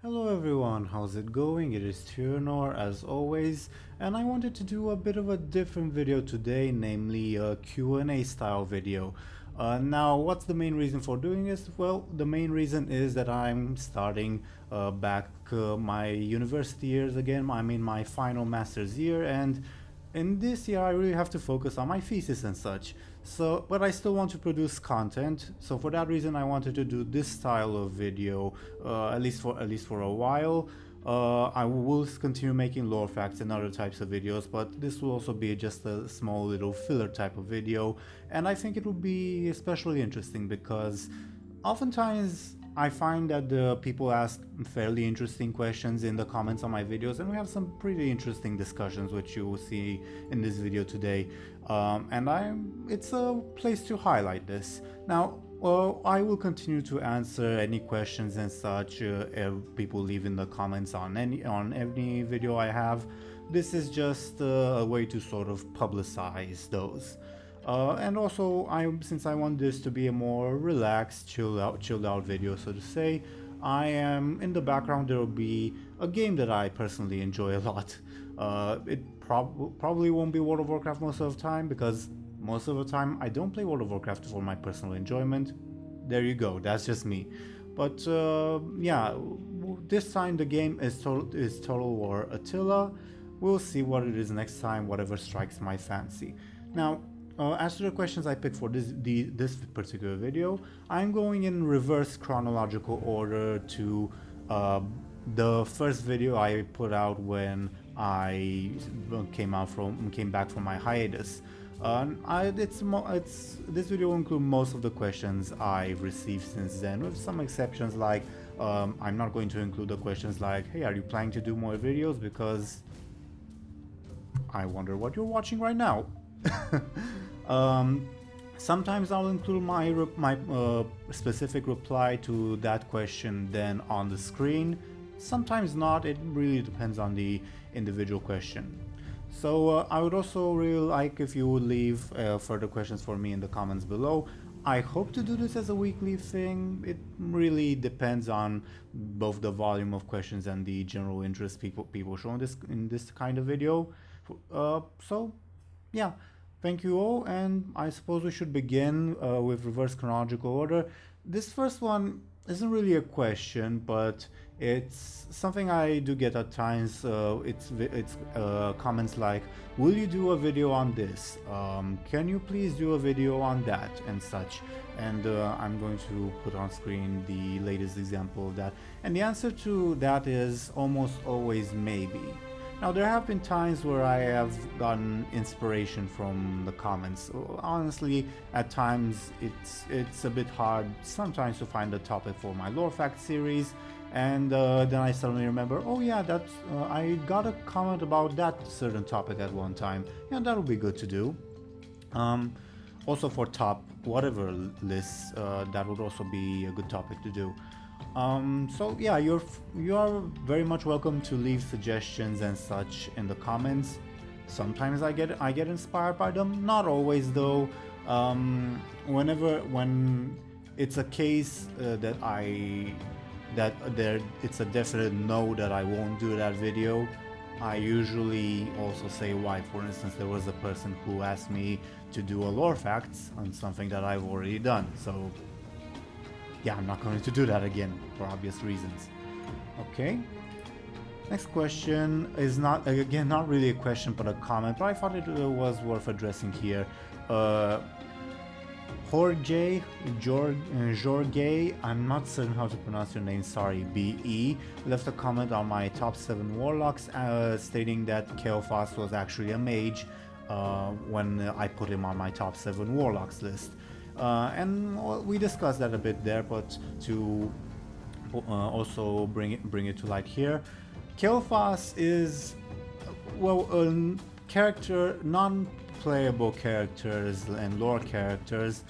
Hello everyone, how's it going? It is Tyranor as always, and I wanted to do a bit of a different video today, namely a Q&A style video. Now, what's the main reason for doing this? Well, the main reason is that I'm starting back my university years again. I'm in my final master's year, and in this year I really have to focus on my thesis and such. So, but I still want to produce content. So for that reason, I wanted to do this style of video, at least for a while. I will continue making lore facts and other types of videos, but this will also be just a small little filler type of video, and I think it will be especially interesting because oftentimes I find that the people ask fairly interesting questions in the comments on my videos, and we have some pretty interesting discussions, which you will see in this video today. It's a place to highlight this. Now, I will continue to answer any questions and such people leave in the comments on any video I have. This is just a way to sort of publicize those. And also, since I want this to be a more relaxed, chilled out video, so to say, in the background there will be a game that I personally enjoy a lot. It probably won't be World of Warcraft most of the time, because most of the time I don't play World of Warcraft for my personal enjoyment. There you go, that's just me. But yeah, this time the game is Total War Attila. We'll see what it is next time, whatever strikes my fancy. Now, as to the questions I picked for this particular video, I'm going in reverse chronological order to the first video I put out when I came back from my hiatus. This video will include most of the questions I've received since then, with some exceptions like I'm not going to include the questions like, hey, are you planning to do more videos? Because I wonder what you're watching right now. Sometimes I'll include my specific reply to that question then on the screen. Sometimes not, it really depends on the individual question. So I would also really like if you would leave further questions for me in the comments below. I hope to do this as a weekly thing. It really depends on both the volume of questions and the general interest people show in this kind of video. So yeah. Thank you all, and I suppose we should begin with reverse chronological order. This first one isn't really a question, but it's something I do get at times. It's comments like, will you do a video on this? Can you please do a video on that, and such? And I'm going to put on screen the latest example of that. And the answer to that is almost always maybe. Now, there have been times where I have gotten inspiration from the comments. Honestly, at times it's a bit hard sometimes to find a topic for my lore fact series, and then I suddenly remember, oh yeah, that's I got a comment about that certain topic at one time. Yeah, that would be good to do. Also for top whatever lists, that would also be a good topic to do. So yeah, you are very much welcome to leave suggestions and such in the comments. Sometimes I get inspired by them, not always though. When it's a case it's a definite no that I won't do that video, I usually also say why. For instance, there was a person who asked me to do a lore facts on something that I've already done, so yeah, I'm not going to do that again for obvious reasons. Okay. Next question is not really a question but a comment, but I thought it was worth addressing here. Jorge, I'm not certain how to pronounce your name, sorry, BE, left a comment on my top 7 Warlocks stating that Kael'thas was actually a mage when I put him on my top 7 Warlocks list. And we discussed that a bit there, but to also bring it to light here, Kael'thas is, well, non-playable characters and lore characters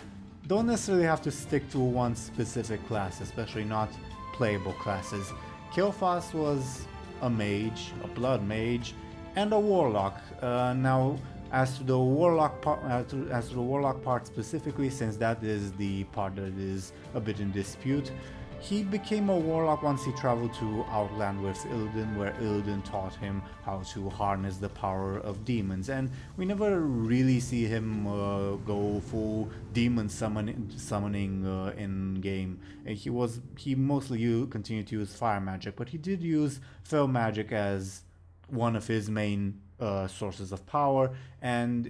don't necessarily have to stick to one specific class, especially not playable classes. Kael'thas was a mage, a blood mage, and a warlock. Now, as to the warlock part specifically, since that is the part that is a bit in dispute, He became a warlock once he traveled to Outland with Illidan, where Illidan taught him how to harness the power of demons, and we never really see him go full demon summoning in game. He mostly continued to use fire magic, but he did use fel magic as one of his main sources of power, and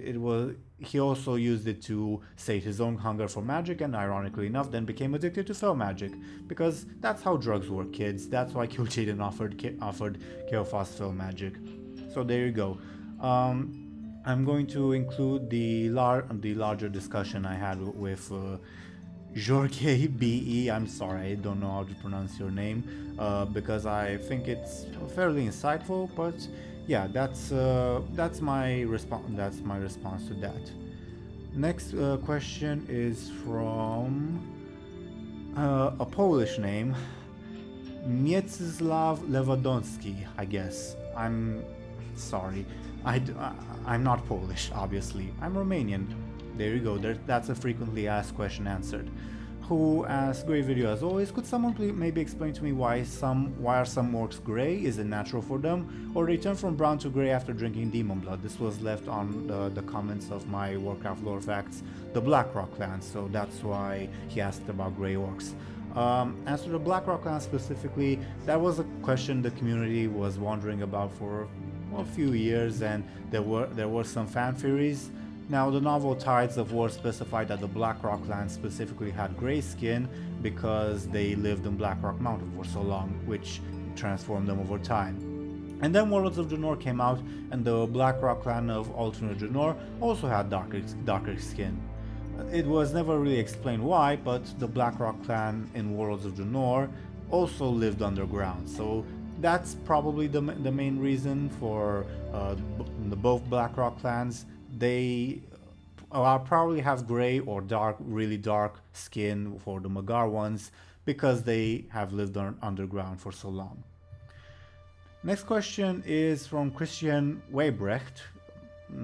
he also used it to sate his own hunger for magic, and ironically enough then became addicted to fel magic, because that's how drugs work, kids. That's why Kil'jaeden offered Kael'thas fel magic. So there you go. I'm going to include the larger discussion I had with Jorge BE. I'm sorry, I don't know how to pronounce your name, because I think it's fairly insightful, but yeah, that's my response. That's my response to that. Next question is from a Polish name, Mieczysław Lewandowski. I guess. I'm sorry. I'm not Polish, obviously. I'm Romanian. There you go. That's a frequently asked question answered. Who asked, great video as always, could someone maybe explain to me why are some orcs grey? Is it natural for them, or they turn from brown to grey after drinking demon blood? This was left on the comments of my Warcraft lore facts, the Blackrock clan, so that's why he asked about grey orcs. As to the Blackrock clan specifically, that was a question the community was wondering about for a few years, and there were some fan theories. Now, the novel Tides of War specified that the Blackrock clan specifically had grey skin because they lived in Blackrock Mountain for so long, which transformed them over time. And then Warlords of Draenor came out, and the Blackrock clan of alternate Draenor also had darker skin. It was never really explained why, but the Blackrock clan in Warlords of Draenor also lived underground, so that's probably the main reason for both Blackrock clans. They probably have grey or really dark skin for the Magar ones, because they have lived underground for so long. Next question is from Christian Weibrecht.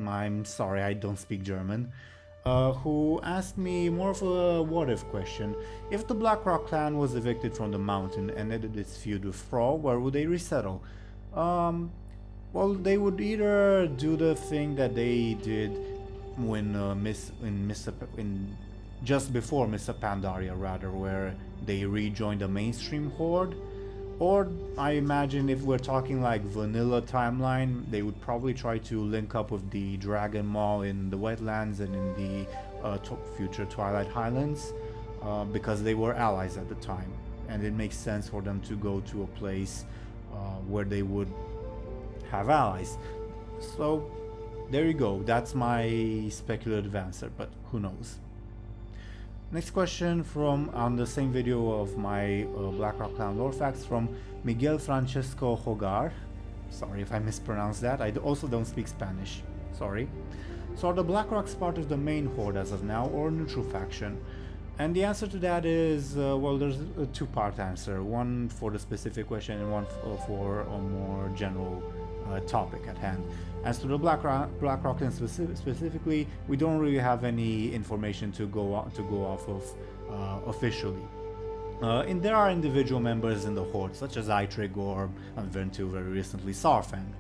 I'm sorry, I don't speak German. Who asked me more of a what-if question. If the Blackrock clan was evicted from the mountain and ended its feud with Thrall, where would they resettle? Well, they would either do the thing that they did when just before Mists of Pandaria, rather, where they rejoined the mainstream horde, or I imagine if we're talking like vanilla timeline, they would probably try to link up with the Dragon Maw in the Wetlands and in the future Twilight Highlands, because they were allies at the time, and it makes sense for them to go to a place where they would have allies. So there you go, that's my speculative answer, but who knows. Next question from on the same video of my Blackrock clan lore facts, from Miguel Francesco Hogar. Sorry if I mispronounced that. I also don't speak Spanish. Sorry. So are the Blackrocks part of the main horde as of now, or a neutral faction? And the answer to that is, well, there's a two-part answer. One for the specific question and one for a more general topic at hand. As to the Blackrock clan specifically, we don't really have any information to go off of officially. And there are individual members in the horde, such as Eitrig or, until very recently, Saurfang.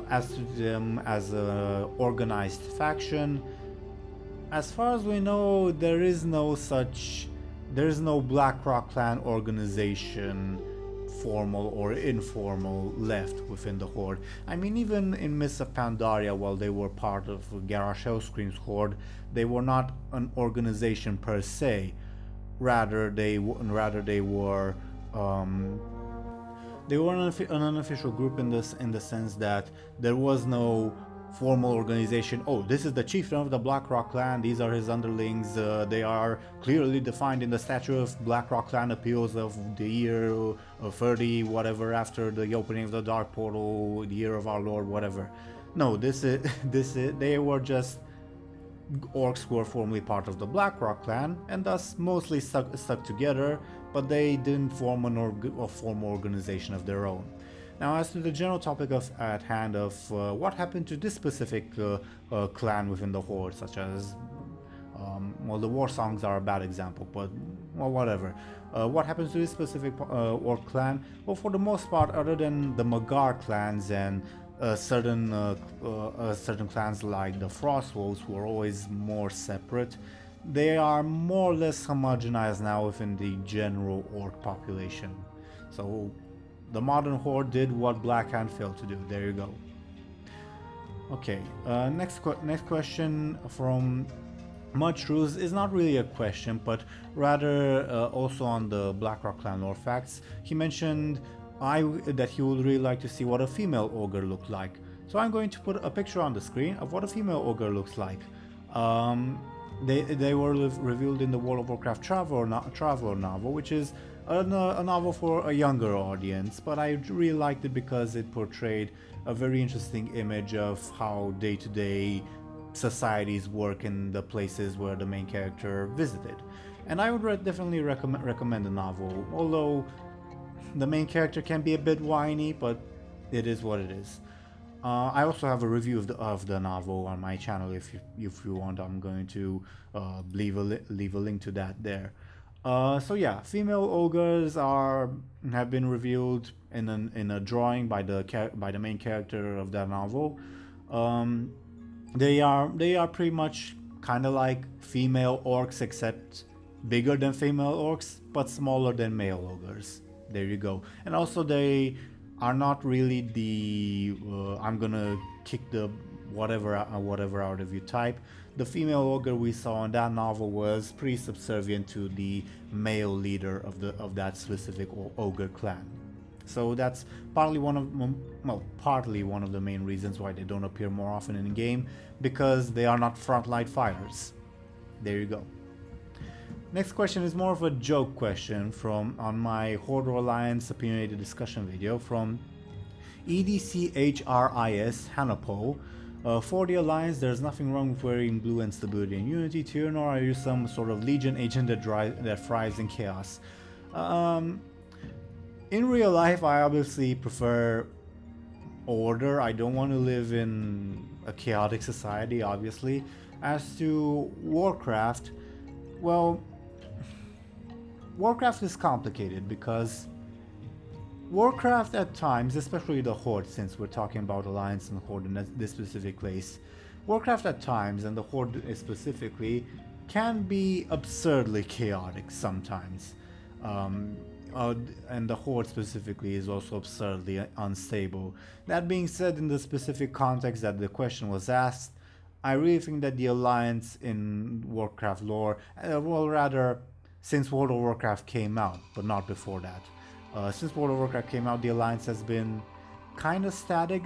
As to them as an organized faction, as far as we know, there is no Blackrock clan organization, formal or informal, left within the horde. I mean, even in Mists of Pandaria, while they were part of Garrosh Hellscream's horde, they were not an organization per se. Rather, they were an unofficial group in the sense that there was no formal organization. Oh, this is the chieftain of the Blackrock clan, these are his underlings, they are clearly defined in the statute of Blackrock clan appeals of the year 30 whatever after the opening of the Dark Portal, the year of our Lord, whatever. No, they were just orcs who were formerly part of the Blackrock clan, and thus mostly stuck together, but they didn't form a formal organization of their own. Now, as to the general topic at hand of what happened to this specific clan within the horde, such as, well, the war songs are a bad example, but, well, whatever. What happens to this specific orc clan? Well, for the most part, other than the Magar clans and certain clans like the Frostwolves, who are always more separate, they are more or less homogenized now within the general orc population. So the modern horde did what Blackhand failed to do. There you go. Okay, next question from Muchroos is not really a question, but rather also on the Blackrock clan lore facts. He mentioned that he would really like to see what a female ogre looked like. So I'm going to put a picture on the screen of what a female ogre looks like. They were revealed in the World of Warcraft Traveler novel, which is a novel for a younger audience, but I really liked it because it portrayed a very interesting image of how day-to-day societies work in the places where the main character visited. And I would definitely recommend the novel, although the main character can be a bit whiny, but it is what it is. I also have a review of the novel on my channel. If you want, I'm going to leave a link to that there. So yeah, female ogres have been revealed in a drawing by the main character of that novel. They are pretty much kind of like female orcs, except bigger than female orcs, but smaller than male ogres. There you go. And also they are not really the I'm gonna kick the whatever out of you type. The female ogre we saw in that novel was pretty subservient to the male leader of that specific ogre clan. So that's partly one of the main reasons why they don't appear more often in the game, because they are not frontline fighters. There you go. Next question is more of a joke question on my Horde Alliance opinionated discussion video from EDCHRIS Hanapo. For the Alliance, there's nothing wrong with wearing blue and stability and unity tier, nor are you some sort of Legion agent that thrives in chaos. In real life, I obviously prefer order. I don't want to live in a chaotic society, obviously. As to Warcraft, well, Warcraft is complicated because Warcraft at times, especially the Horde, since we're talking about Alliance and Horde in this specific case, Warcraft at times, and the Horde specifically, can be absurdly chaotic sometimes. And the Horde specifically is also absurdly unstable. That being said, in the specific context that the question was asked, I really think that the Alliance in Warcraft lore, well rather, since World of Warcraft came out, but not before that. Since World of Warcraft came out, the Alliance has been kind of static.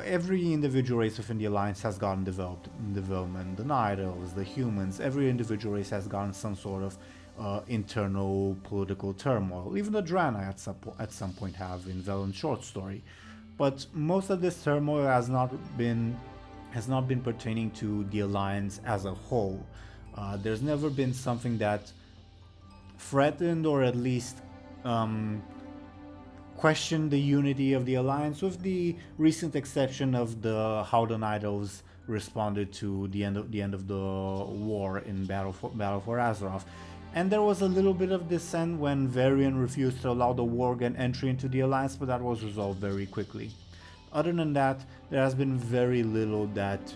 Every individual race within the Alliance has gotten development. The Night Elves, the humans, every individual race has gotten some sort of internal political turmoil. Even the Draenei at some point have in Velen's short story. But most of this turmoil has not been pertaining to the Alliance as a whole. There's never been something that threatened or at least questioned the unity of the Alliance, with the recent exception of how the Night Elves responded to the end of the war in Battle for Azeroth. And there was a little bit of dissent when Varian refused to allow the Worgen entry into the Alliance, but that was resolved very quickly. Other than that, there has been very little that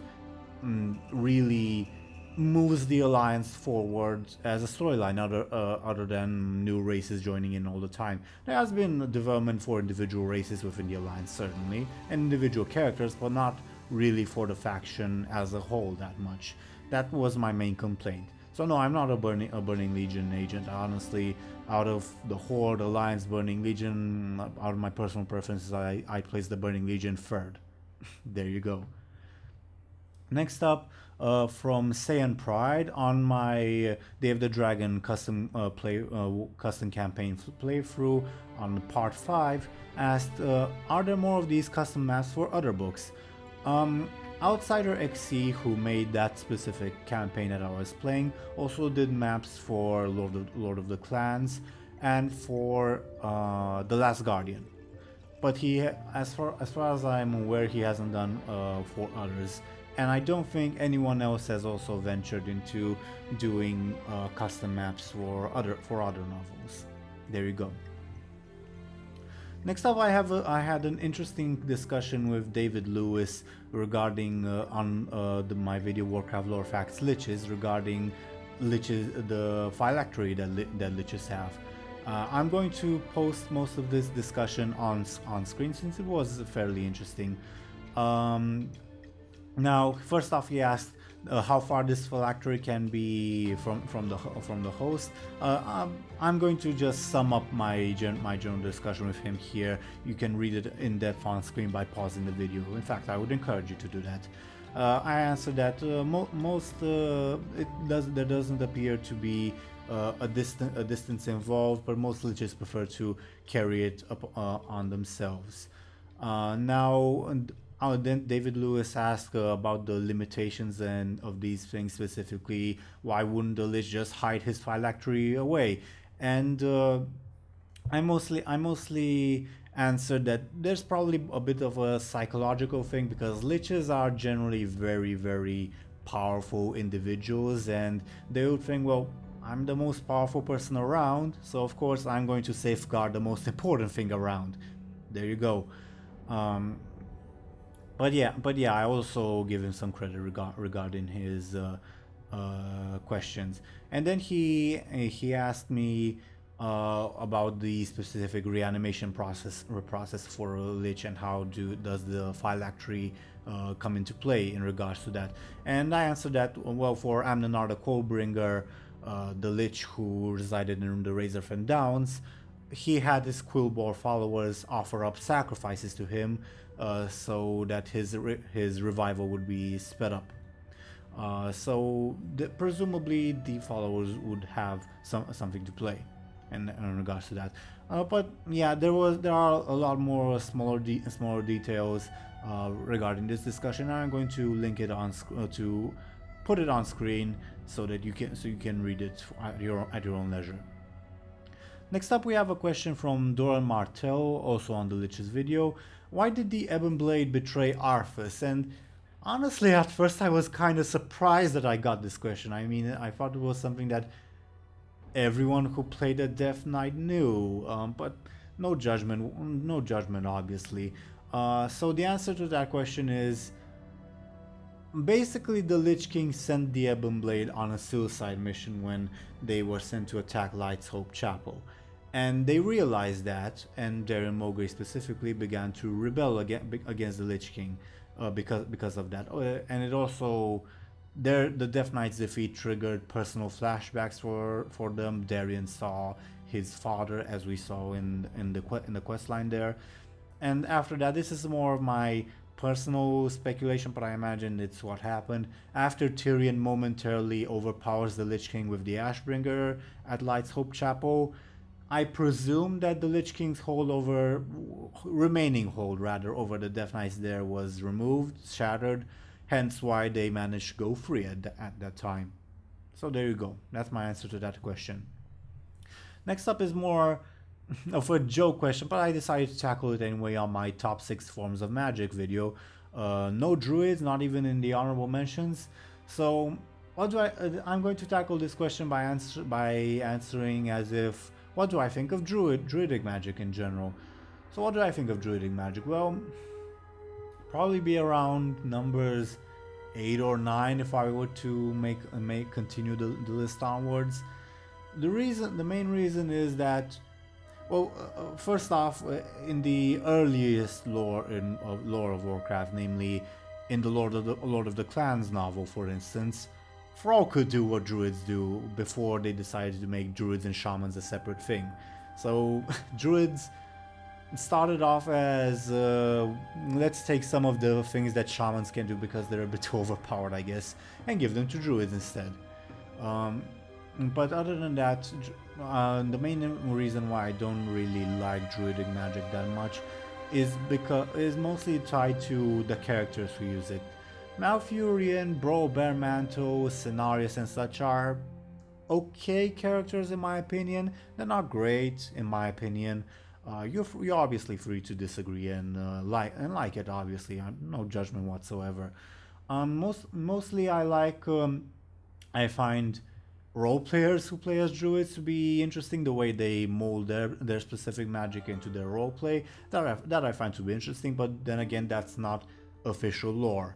really moves the Alliance forward as a storyline, other than new races joining in all the time. There has been development for individual races within the Alliance, certainly, and individual characters, but not really for the faction as a whole that much. That was my main complaint. So no, I'm not a Burning Legion agent. Honestly, out of the Horde, Alliance, Burning Legion, out of my personal preferences, I place the Burning Legion third. There you go. Next up, from Saiyan Pride on my Day of the Dragon custom campaign playthrough on part 5, asked, are there more of these custom maps for other books? Outsider XC, who made that specific campaign that I was playing, also did maps for Lord of the Clans and for The Last Guardian. But as far as I'm aware, he hasn't done for others. and I don't think anyone else has also ventured into doing custom maps for other novels. There you go. Next up, I had an interesting discussion with David Lewis regarding my video Warcraft Lore Facts Liches, regarding Liches, the phylactery that Liches have. I'm going to post most of this discussion on screen since it was fairly interesting. Now, first off, he asked how far this phylactery can be from the host. I'm going to just sum up my general discussion with him here. You can read it in depth on screen by pausing the video. In fact, I would encourage you to do that. I answered that there doesn't appear to be a distance involved, but most liches prefer to carry it up on themselves. Then David Lewis asked about the limitations of these things, specifically why wouldn't the Lich just hide his phylactery away? And I mostly answered that there's probably a bit of a psychological thing, because Liches are generally very, very powerful individuals, and they would think, well, I'm the most powerful person around, so of course I'm going to safeguard the most important thing around. There you go. But yeah, I also give him some credit regarding his questions. And then he asked me about the specific reanimation process for a Lich, and how does the phylactery come into play in regards to that. And I answered that, well, for Amnanar the Coalbringer, the Lich who resided in the Razorfen Downs, he had his Quillbore followers offer up sacrifices to him, so that his revival would be sped up. So presumably the followers would have something to play in regards to that. But yeah, there are a lot more smaller details regarding this discussion. I'm going to link it on to put it on screen so that you can read it at your own leisure. Next up, we have a question from Doran Martel, also on the Lich's video. Why did the Ebon Blade betray Arthas? And honestly, at first I was kind of surprised that I got this question. I mean, I thought it was something that everyone who played a Death Knight knew, but no judgment, obviously. So the answer to that question is, basically the Lich King sent the Ebon Blade on a suicide mission when they were sent to attack Light's Hope Chapel. And they realized that, and Darren Mogre specifically began to rebel against the Lich King because of that. And it also, the Death Knight's defeat triggered personal flashbacks for them. Darien saw his father, as we saw in the quest line there. And after that, this is more of my personal speculation, but I imagine it's what happened. After Tyrion momentarily overpowers the Lich King with the Ashbringer at Light's Hope Chapel, I presume that the Lich King's remaining hold over the Death Knights there was removed, shattered, hence why they managed to go free at that time. So there you go. That's my answer to that question. Next up is more of a joke question, but I decided to tackle it anyway on my top 6 forms of magic video. No Druids, not even in the honorable mentions. So I'm going to tackle this question by answering as if, what do I think of Druidic magic in general? So what do I think of Druidic magic? Well, probably be around numbers 8 or 9 if I were to continue the list onwards. The main reason is that, well, first off, in the earliest lore of Warcraft, namely in the Lord of the Clans novel, for instance, Thrall could do what Druids do before they decided to make Druids and Shamans a separate thing. So Druids started off as, let's take some of the things that Shamans can do because they're a bit too overpowered, I guess, and give them to Druids instead. But other than that, the main reason why I don't really like Druidic magic that much is mostly tied to the characters who use it. Malfurion, Brawl, Bearmantle, Cenarius and such are okay characters in my opinion. They're not great in my opinion. You're obviously free to disagree and like it, obviously. No judgment whatsoever. Mostly I like, I find role players who play as druids to be interesting, the way they mold their specific magic into their role play. That I find to be interesting, but then again, that's not official lore.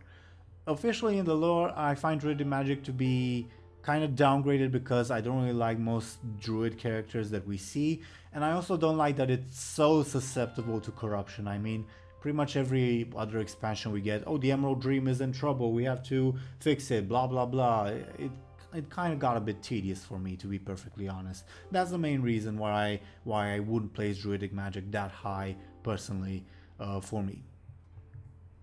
Officially in the lore, I find druid magic to be kind of downgraded because I don't really like most druid characters that we see, and I also don't like that it's so susceptible to corruption. I mean, pretty much every other expansion we get, oh, the Emerald Dream is in trouble, we have to fix it, blah blah blah. It kind of got a bit tedious for me, to be perfectly honest. That's the main reason why I wouldn't place druidic magic that high personally, for me.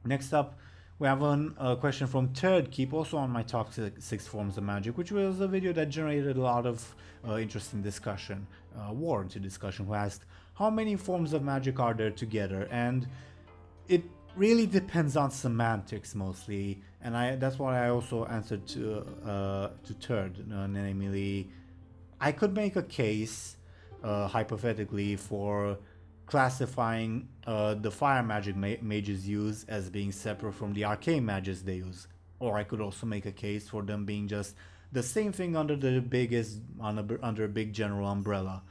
Next up, we have a question from Third Keep, also on my top 6 forms of magic, which was a video that generated a lot of interesting discussion, warranted discussion, who asked how many forms of magic are there together, and it really depends on semantics mostly, and that's why I also answered to Third, namely, I could make a case, hypothetically, for classifying the fire magic mages use as being separate from the arcane mages they use, or I could also make a case for them being just the same thing under under a big general umbrella.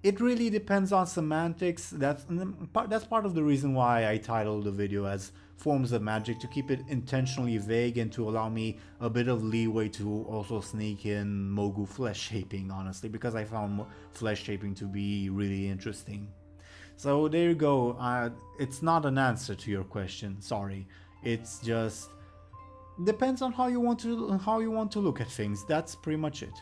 It really depends on semantics. That's part of the reason why I titled the video as Forms of Magic, to keep it intentionally vague and to allow me a bit of leeway to also sneak in Mogu flesh shaping, honestly, because I found flesh shaping to be really interesting. So there you go. It's not an answer to your question, sorry. It's just depends on how you want to look at things. That's pretty much it.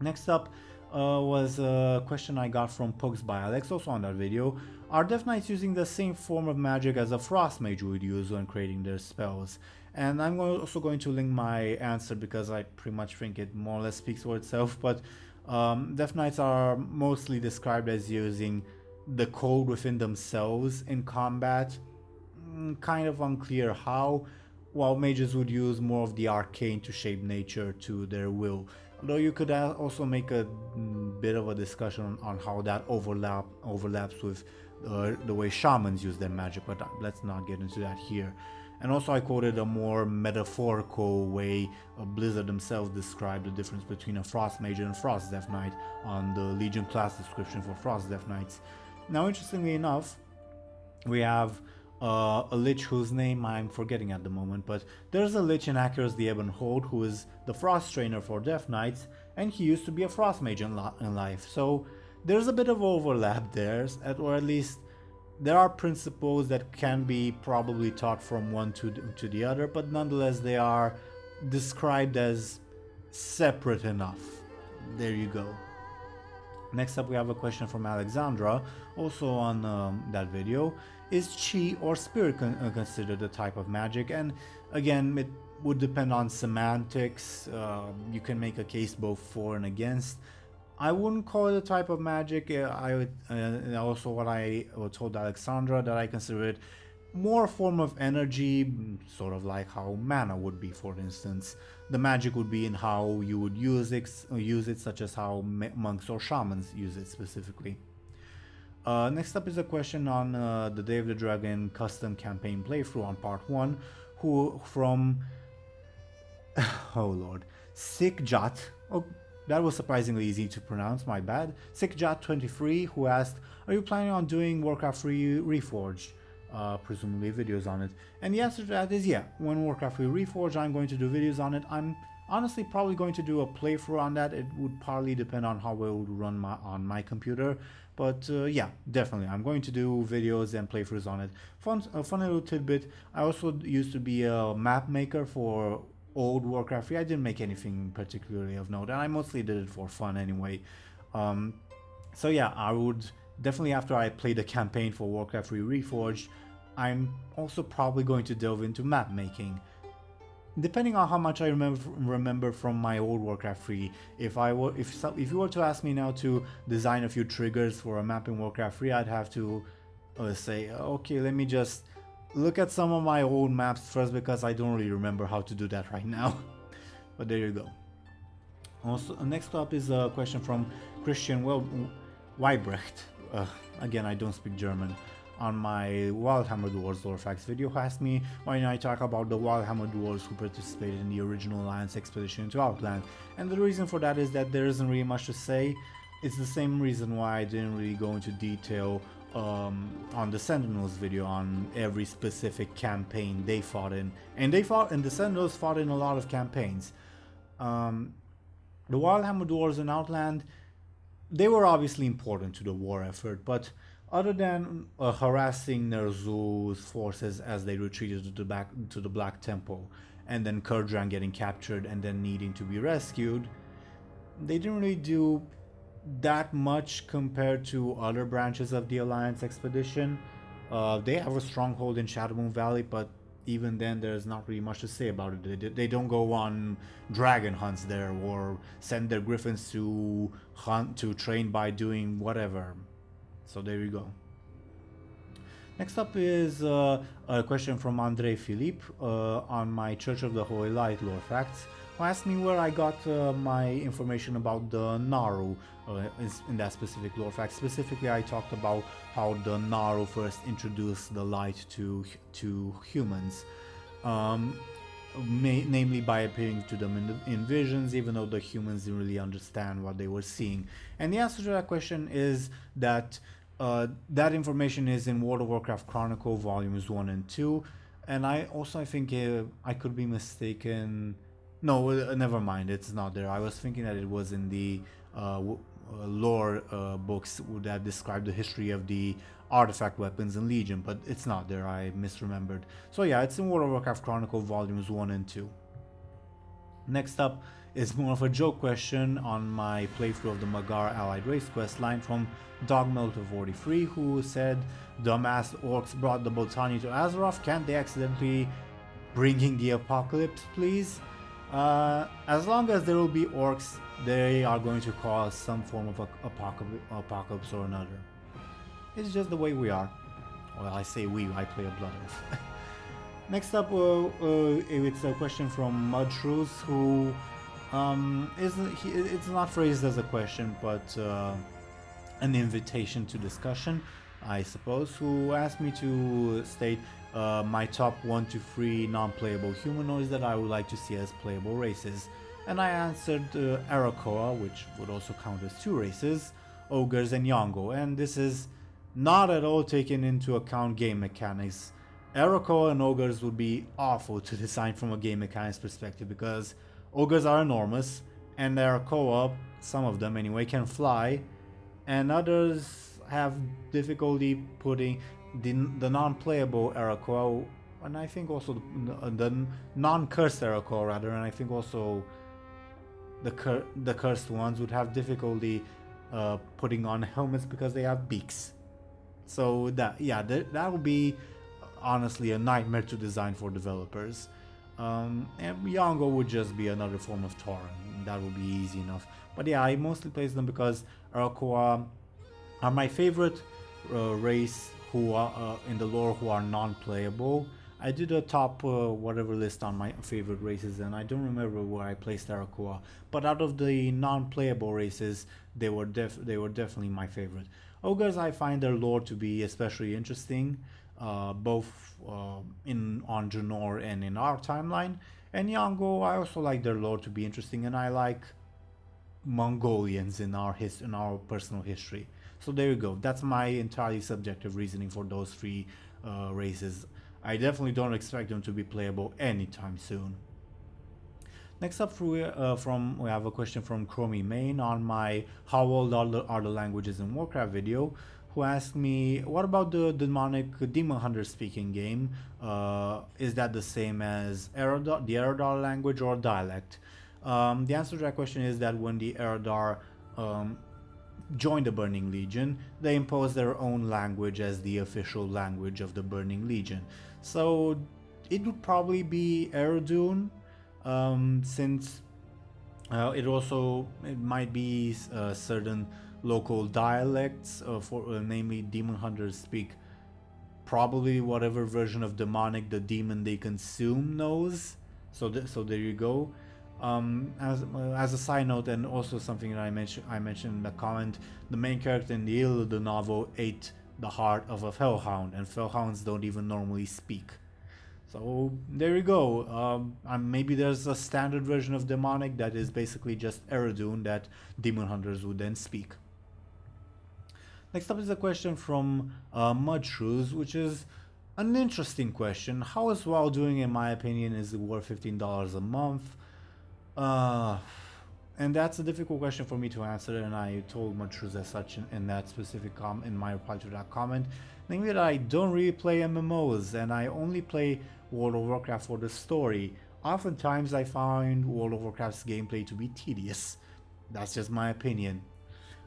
Next up, was a question I got from Pugs by Alex, also on that video. Are Death Knights using the same form of magic as a Frost Mage would use when creating their spells? And I'm also going to link my answer because I pretty much think it more or less speaks for itself, but Death Knights are mostly described as using the code within themselves in combat. Kind of unclear how, while mages would use more of the arcane to shape nature to their will. Though you could also make a bit of a discussion on how that overlaps with the way shamans use their magic, but let's not get into that here. And also I quoted a more metaphorical way Blizzard themselves described the difference between a Frost Mage and a Frost Death Knight on the Legion class description for Frost Death Knights. Now, interestingly enough, we have a Lich whose name I'm forgetting at the moment, but there's a Lich in Acheron's the Ebon Hold who is the Frost Trainer for Death Knights, and he used to be a Frost Mage in life, so there's a bit of overlap there, or at least there are principles that can be probably taught from one to the other, but nonetheless they are described as separate enough. There you go. Next up, we have a question from Alexandra, also on that video. Is Chi or Spirit considered a type of magic? And again, it would depend on semantics. You can make a case both for and against. I wouldn't call it a type of magic. I would also what I told Alexandra, that I consider it more a form of energy, sort of like how mana would be, for instance. The magic would be in how you would use it, such as how monks or shamans use it specifically. Next up is a question on the Day of the Dragon custom campaign playthrough on part 1, who from oh lord, Sikjat, oh that was surprisingly easy to pronounce, my bad, Sikjat23, who asked, are you planning on doing Warcraft 3 Reforged? Presumably videos on it. And the answer to that is yeah, when Warcraft 3 Reforged I'm going to do videos on it. I'm honestly probably going to do a playthrough on that. It would partly depend on how well it would run on my computer, but yeah, definitely I'm going to do videos and playthroughs on it. A fun little tidbit, I also used to be a map maker for old Warcraft 3. I didn't make anything particularly of note, and I mostly did it for fun anyway. So yeah, I would definitely, after I play the campaign for Warcraft 3 Reforged, I'm also probably going to delve into map making. Depending on how much I remember from my old Warcraft 3, if you were to ask me now to design a few triggers for a map in Warcraft 3, I'd have to say, okay, let me just look at some of my old maps first, because I don't really remember how to do that right now. But there you go. Also, next up is a question from Christian Weibrecht. Again, I don't speak German. on my Wildhammer Dwarves lore facts video, who asked me why I talk about the Wildhammer Dwarves who participated in the original Alliance expedition to Outland. And the reason for that is that there isn't really much to say. It's the same reason why I didn't really go into detail on the Sentinels video on every specific campaign they fought in. And the Sentinels fought in a lot of campaigns. The Wildhammer Dwarves in Outland, they were obviously important to the war effort, but other than harassing Ner'zhul's forces as they retreated to the Black Temple, and then Kurdran getting captured and then needing to be rescued, they didn't really do that much compared to other branches of the Alliance expedition. They have a stronghold in Shadowmoon Valley, but even then there's not really much to say about it. They don't go on dragon hunts there or send their griffins to train by doing whatever. So there you go. Next up is a question from André Philippe on my Church of the Holy Light lore facts, who asked me where I got my information about the Naaru in that specific lore fact. Specifically, I talked about how the Naaru first introduced the light to humans, namely by appearing to them in visions, even though the humans didn't really understand what they were seeing. And the answer to that question is that that information is in World of Warcraft Chronicle Volumes 1 and 2, and I think I could be mistaken. No, never mind, it's not there. I was thinking that it was in the lore books that describe the history of the artifact weapons in Legion, but it's not there. I misremembered. So yeah, it's in World of Warcraft Chronicle Volumes 1 and 2. Next up is more of a joke question on my playthrough of the Magar Allied Race quest line from Dogmelter43, who said, "Dumbass orcs brought the Botani to Azeroth, can't they accidentally bringing the apocalypse, please?" As long as there will be orcs, they are going to cause some form of apocalypse or another. It's just the way we are. Well, I say we, I play a Blood Elf. Next up, it's a question from Mudshrews, who it's not phrased as a question, but an invitation to discussion, I suppose, who asked me to state my top 1 to 3 non-playable humanoids that I would like to see as playable races. And I answered Arakoa, which would also count as 2 races, Ogres and Yongo, and this is not at all taken into account game mechanics. Arakoa and Ogres would be awful to design from a game mechanics perspective, because Ogres are enormous, and Arakoa, some of them anyway, can fly, and others have difficulty putting the non-playable Arakoa, and I think also the non-cursed Arakoa rather, and I think also the cursed ones would have difficulty putting on helmets because they have beaks. So that would be honestly a nightmare to design for developers. And Yongo would just be another form of Tauren. That would be easy enough. But yeah, I mostly place them because Arakoa are my favorite race who are in the lore who are non-playable. I did a top whatever list on my favorite races, and I don't remember where I placed Arakoa. But out of the non-playable races, they were definitely my favorite. Ogres, I find their lore to be especially interesting, both on Draenor and in our timeline. And Yongo, I also like their lore to be interesting, and I like Mongolians in our personal history. So there you go. That's my entirely subjective reasoning for those 3 races. I definitely don't expect them to be playable anytime soon. Next up, we have a question from Chromie Main on my How Old Are the Languages in Warcraft video, who asked me, what about the Demon Hunter speaking game? Is that the same as the Eredar language or dialect? The answer to that question is that when the Eredar joined the Burning Legion, they imposed their own language as the official language of the Burning Legion. So it would probably be Eredun, since it might be certain local dialects, namely Demon Hunters speak probably whatever version of demonic the demon they consume knows. So there you go. As a side note, and also something that I mentioned in the comment, the main character in the Ill of the novel ate the heart of a fellhound, and fellhounds don't even normally speak. So there you go. Maybe there's a standard version of demonic that is basically just Eredune that demon hunters would then speak. Next up is a question from Mudshrews, which is an interesting question. How is WoW doing? In my opinion, is it worth $15 a month? And that's a difficult question for me to answer, and I told Mudshrews as such in that specific in my reply to that comment, namely that I don't really play MMOs and I only play World of Warcraft for the story. Oftentimes I find World of Warcraft's gameplay to be tedious. That's just my opinion.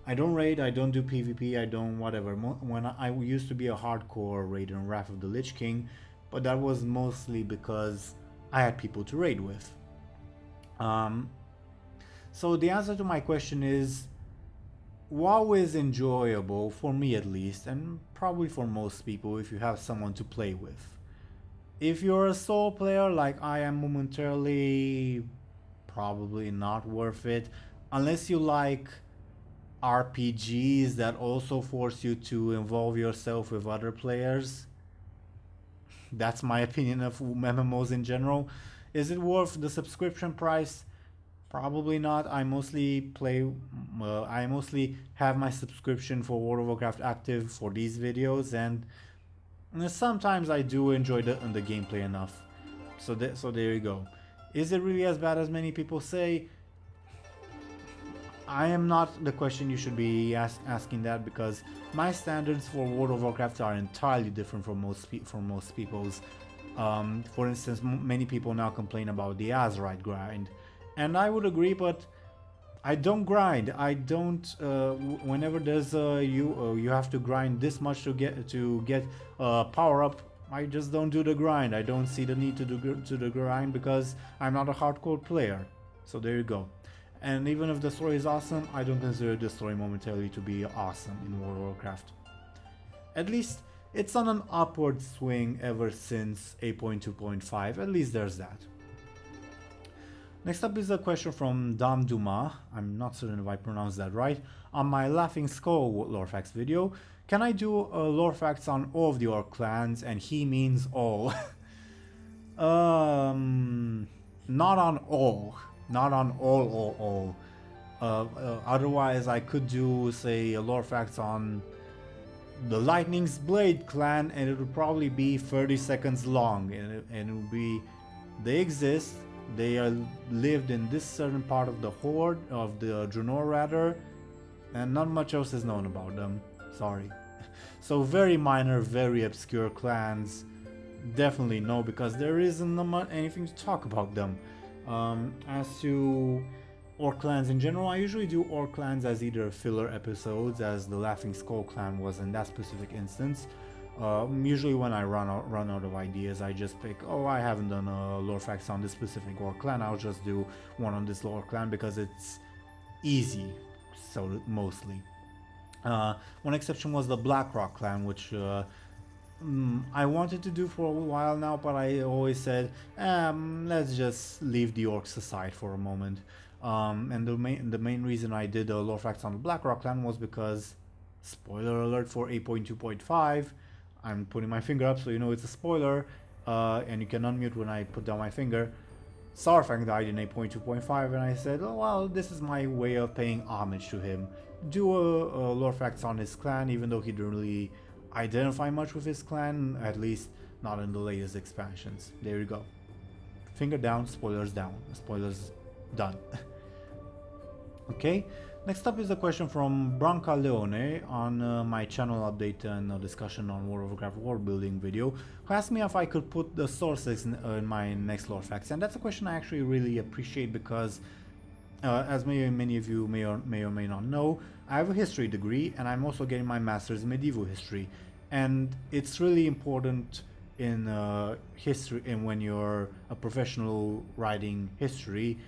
I don't raid, I don't do PvP, I don't whatever. When I used to be a hardcore raider in Wrath of the Lich King, but that was mostly because I had people to raid with. So the answer to my question is, WoW is enjoyable, for me at least, and probably for most people if you have someone to play with. If you're a solo player like I am momentarily, probably not worth it, unless you like RPGs that also force you to involve yourself with other players. That's my opinion of MMOs in general. Is it worth the subscription price? Probably not. I mostly have my subscription for World of Warcraft active for these videos, and sometimes I do enjoy the gameplay enough. So there you go. Is it really as bad as many people say? I am not the question you should be asking that, because my standards for World of Warcraft are entirely different from most people's. For instance, many people now complain about the Azerite grind. And I would agree, but I don't grind. I don't. Whenever there's you have to grind this much to get power up. I just don't do the grind. I don't see the need to do the grind because I'm not a hardcore player. So there you go. And even if the story is awesome, I don't consider the story momentarily to be awesome in World of Warcraft. At least it's on an upward swing ever since 8.2.5. At least there's that. Next up is a question from Dam Dumas, I'm not certain if I pronounced that right, on my Laughing Skull lore facts video. Can I do lore facts on all of the Orc clans? And he means all. Not on all. Not on all. Otherwise I could do, say, lore facts on the Lightning's Blade clan, and it would probably be 30 seconds long, and it would be, they exist. They lived in this certain part of the Horde, of the Draenor rather, and not much else is known about them. Sorry. So very minor, very obscure clans. Definitely no, because there isn't anything to talk about them. As to Orc clans in general, I usually do Orc clans as either filler episodes, as the Laughing Skull clan was in that specific instance. Usually when I run out of ideas, I just pick, oh, I haven't done a lore facts on this specific Orc clan, I'll just do one on this lore clan because it's easy, so mostly. One exception was the Blackrock clan, which I wanted to do for a while now, but I always said, let's just leave the Orcs aside for a moment. And the main reason I did a lore facts on the Blackrock clan was because, spoiler alert for 8.2.5, I'm putting my finger up so you know it's a spoiler, and you can unmute when I put down my finger. Saurfang died in 8.2.5, and I said, oh well, this is my way of paying homage to him. Do a lore facts on his clan, even though he didn't really identify much with his clan, at least not in the latest expansions. There you go. Finger down, spoilers down. Spoilers done. Okay. Next up is a question from Branca Leone on my channel update and a discussion on World of Warcraft world building video, who asked me if I could put the sources in my next lore facts, and that's a question I actually really appreciate because, as many of you may or may not know, I have a history degree and I'm also getting my master's in medieval history, and it's really important in history and when you're a professional writing history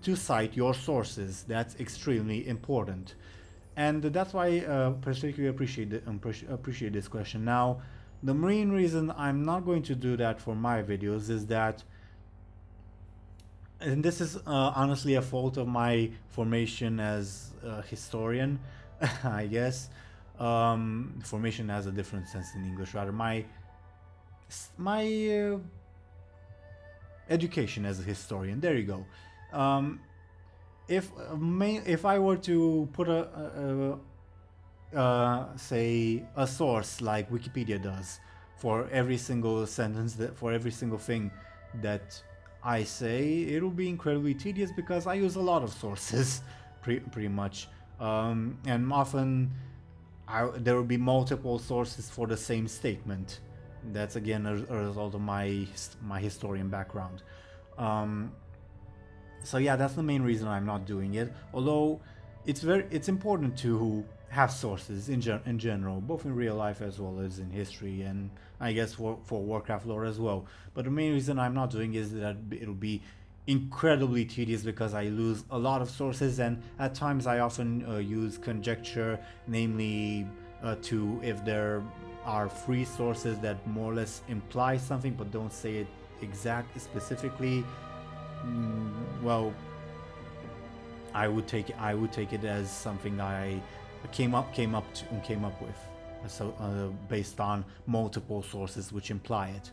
to cite your sources. That's extremely important, and that's why I particularly appreciate this question. Now, the main reason I'm not going to do that for my videos is that, and this is honestly a fault of my formation as a historian, I guess. Formation has a different sense in English. Rather, my education as a historian. There you go. If I were to put say a source like Wikipedia does for every single sentence, that for every single thing that I say, it'll be incredibly tedious because I use a lot of sources, pretty much, and often there will be multiple sources for the same statement. That's again a result of my historian background. So yeah, that's the main reason I'm not doing it. Although it's important to have sources in general, both in real life as well as in history, and I guess for Warcraft lore as well. But the main reason I'm not doing is that it'll be incredibly tedious because I lose a lot of sources, and at times I often use conjecture, namely to if there are free sources that more or less imply something but don't say it specifically. Well, I would take it as something I came up with, so based on multiple sources which imply it.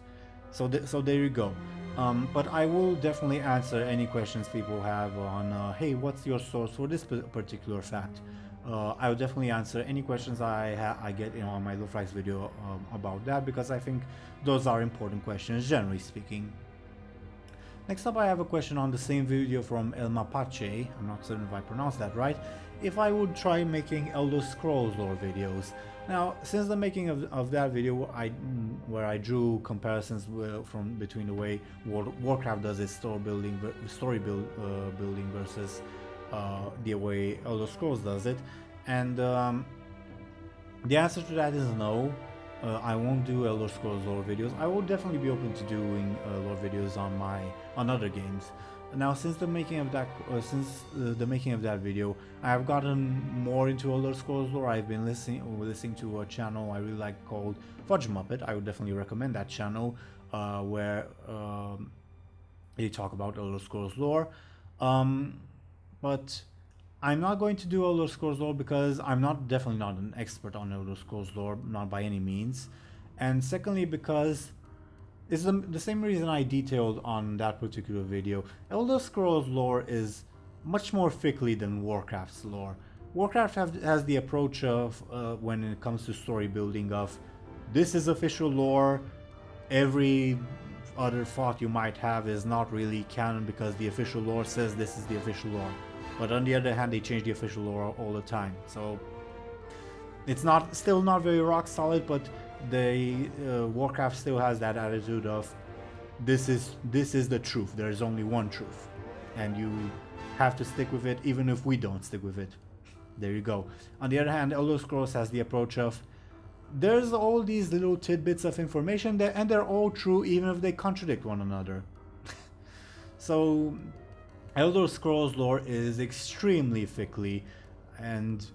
So there you go. But I will definitely answer any questions people have on hey, what's your source for this particular fact. I will definitely answer any questions I get on my Lofrax video about that, because I think those are important questions, generally speaking. Next up, I have a question on the same video from El Mapache, I'm not certain if I pronounced that right, if I would try making Elder Scrolls lore videos. Now, since the making of that video, where I drew comparisons between the way Warcraft does its story building versus the way Elder Scrolls does it, and the answer to that is no. I won't do Elder Scrolls lore videos. I will definitely be open to doing lore videos on other games. Now, since the making of that video, I have gotten more into Elder Scrolls lore. I've been listening to a channel I really like called Fudge Muppet. I would definitely recommend that channel, where they talk about Elder Scrolls lore. But I'm not going to do Elder Scrolls lore because I'm definitely not an expert on Elder Scrolls lore, not by any means. And secondly, because it's the same reason I detailed on that particular video. Elder Scrolls lore is much more fickly than Warcraft's lore. Warcraft has the approach of, when it comes to story building, of this is official lore, every other thought you might have is not really canon because the official lore says this is the official lore. But on the other hand, they change the official lore all the time. So it's still not very rock solid, but Warcraft still has that attitude of this is the truth. There is only one truth, and you have to stick with it even if we don't stick with it. There you go. On the other hand, Elder Scrolls has the approach of there's all these little tidbits of information there, and they're all true even if they contradict one another. So Elder Scrolls lore is extremely fickly, and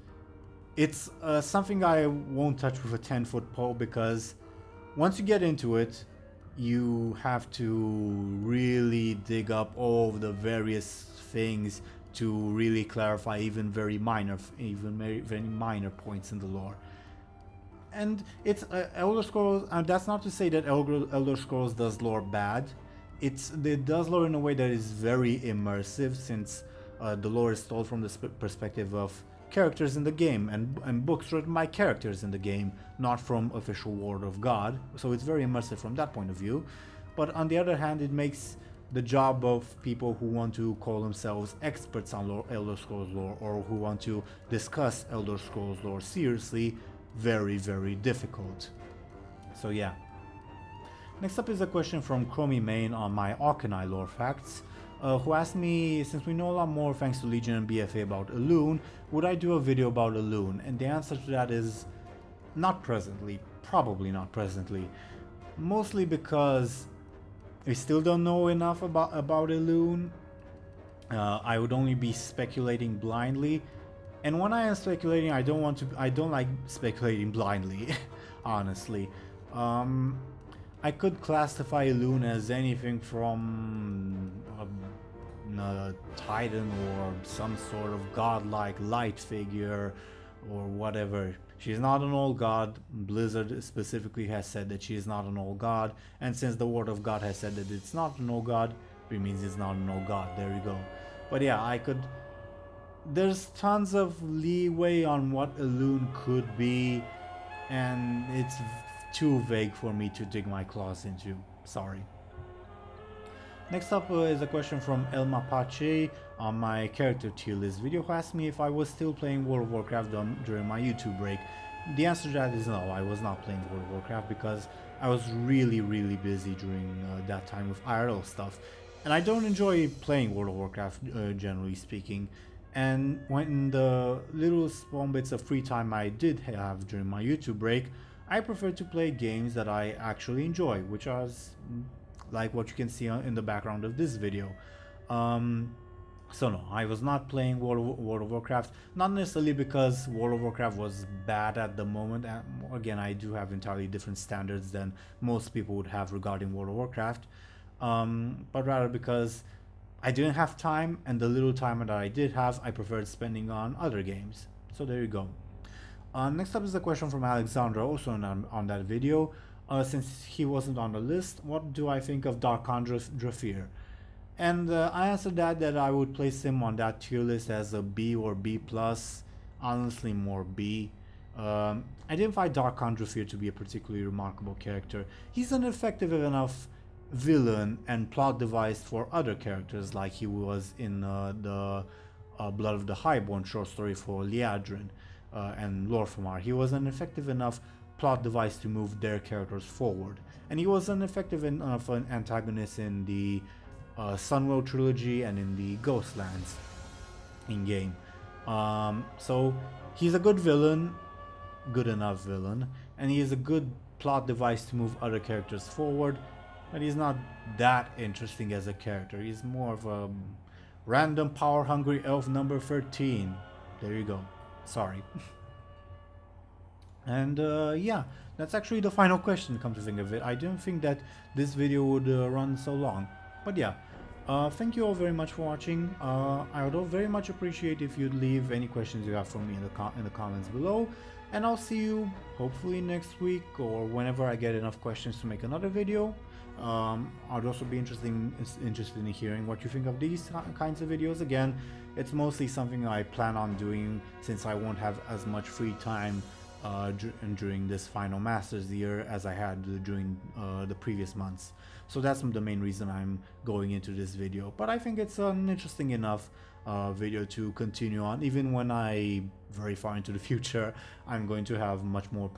it's something I won't touch with a 10-foot pole, because once you get into it, you have to really dig up all of the various things to really clarify even very minor points in the lore. And it's Elder Scrolls, and that's not to say that Elder Scrolls does lore bad. It does lore in a way that is very immersive, since the lore is told from the perspective of characters in the game and books written by characters in the game, not from official word of God. So it's very immersive from that point of view. But on the other hand, it makes the job of people who want to call themselves experts on Elder Scrolls lore, or who want to discuss Elder Scrolls lore seriously, very, very difficult. So yeah. Next up is a question from Chromie Main on my Arcanine lore facts, who asked me, since we know a lot more thanks to Legion and BFA about Elune, would I do a video about Elune? And the answer to that is not presently, probably not presently. Mostly because we still don't know enough about Elune. I would only be speculating blindly. And when I am speculating, I don't like speculating blindly, honestly. I could classify Elune as anything from a titan or some sort of godlike light figure or whatever. She's not an old god. Blizzard specifically has said that she is not an old god, and since the word of God has said that it's not an old god, it means it's not an old god. There we go. But yeah, there's tons of leeway on what Elune could be, and it's too vague for me to dig my claws into. Sorry. Next up is a question from El Mapache on my character tier list video, who asked me if I was still playing World of Warcraft during my YouTube break. The answer to that is no, I was not playing World of Warcraft because I was really busy during that time with IRL stuff. And I don't enjoy playing World of Warcraft generally speaking. And when the little small bits of free time I did have during my YouTube break, I prefer to play games that I actually enjoy, which are like what you can see in the background of this video. So no, I was not playing World of Warcraft, not necessarily because World of Warcraft was bad at the moment. Again, I do have entirely different standards than most people would have regarding World of Warcraft, but rather because I didn't have time, and the little time that I did have, I preferred spending on other games. So there you go. Next up is a question from Alexandra, also on that video. Since he wasn't on the list, what do I think of Dar'khan Drafir? And I answered that I would place him on that tier list as a B or B+, honestly more B. I didn't find Dar'khan Drafir to be a particularly remarkable character. He's an effective enough villain and plot device for other characters, like he was in the Blood of the Highborn short story for Liadrin and Lorfamar. He was an effective enough plot device to move their characters forward, and he was an effective enough an antagonist in the Sunwell trilogy and in the Ghostlands in game. So he's a good villain, good enough villain, and he is a good plot device to move other characters forward, but he's not that interesting as a character. He's more of a random power hungry elf number 13. There you go. Sorry. And yeah, that's actually the final question, come to think of it. I didn't think that this video would run so long. But yeah, thank you all very much for watching. I would very much appreciate if you'd leave any questions you have for me in the comments below. And I'll see you hopefully next week or whenever I get enough questions to make another video. I'd also be interested in hearing what you think of these kinds of videos. Again, it's mostly something I plan on doing since I won't have as much free time during this final Masters year as I had during the previous months. So that's the main reason I'm going into this video. But I think it's an interesting enough video to continue on, even when very far into the future I'm going to have much more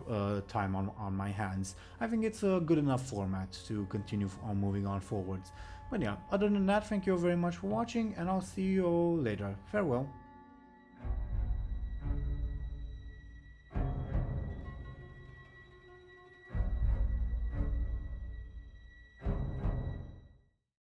time on my hands. I think it's a good enough format to continue on moving on forwards. But yeah, other than that, thank you very much for watching, and I'll see you all later. Farewell.